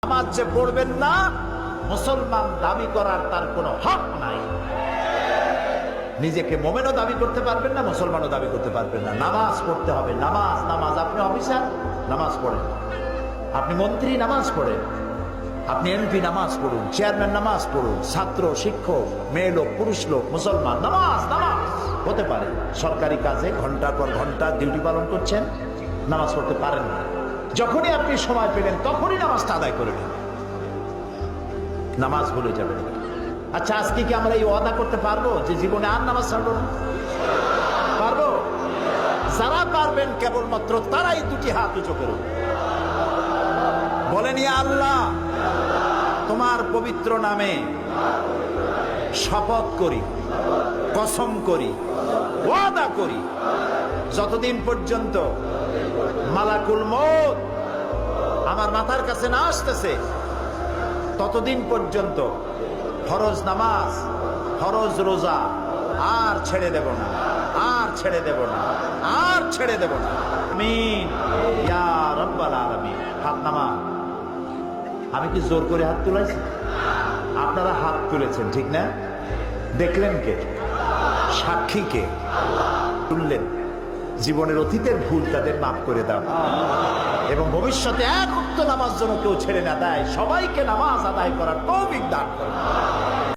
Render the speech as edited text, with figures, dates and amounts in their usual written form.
নামাজ যে পড়বেন না, মুসলমান দাবি করার তার কোনো হক নাই। নিজেকে মোমেনও দাবি করতে পারবেন না, মুসলমানও দাবি করতে পারবেন না। নামাজ পড়তে হবে, নামাজ নামাজ। আপনি অফিসার, নামাজ পড়েন। আপনি মন্ত্রী, নামাজ পড়েন। আপনি এমপি, নামাজ পড়ুন। চেয়ারম্যান, নামাজ পড়ুন। ছাত্র, শিক্ষক, মেয়ে লোক, পুরুষ লোক, মুসলমান, নামাজ নামাজ হতে পারে। সরকারি কাজে ঘন্টার পর ঘন্টা ডিউটি পালন করছেন, নামাজ পড়তে পারেন না। যখনই আপনি সময় পেলেন তখনই নামাজটা আদায় করে নেন, নামাজ ভুলে যাবেন। আচ্ছা, আজকে কি আমরা এই ওয়াদা করতে পারবো যে জীবনে আর নামাজ ছাড়বো না? পারবো? যারা পারবেন কেবলমাত্র তারাই দুটি হাত উঁচু করুন, বলেন ইয়া আল্লাহ, তোমার পবিত্র নামে শপথ করি, কসম করি, ওয়াদা করি, যতদিন পর্যন্ত মালাকুল মউত আমার মাথার কাছে না আসতেছে ততদিন পর্যন্ত ফরজ নামাজ, ফরজ রোজা আর ছেড়ে দেব না, আর ছেড়ে দেব না, আর ছেড়ে দেব না। আমিন ইয়া রাব্বাল আলামিন। হাত নামা। আমি কি জোর করে হাত তুলেছি? আপনারা হাত তুলেছেন, ঠিক না? দেখলেন কে? সাক্ষী কে? তুললেন। জীবনের অতীতের ভুল তাদের মাফ করে দাও, এবং ভবিষ্যতে এক ওয়াক্ত নামাজ যেন কেউ ছেড়ে না দেয়। সবাইকে নামাজ আদায় করার তৌফিক দান করো।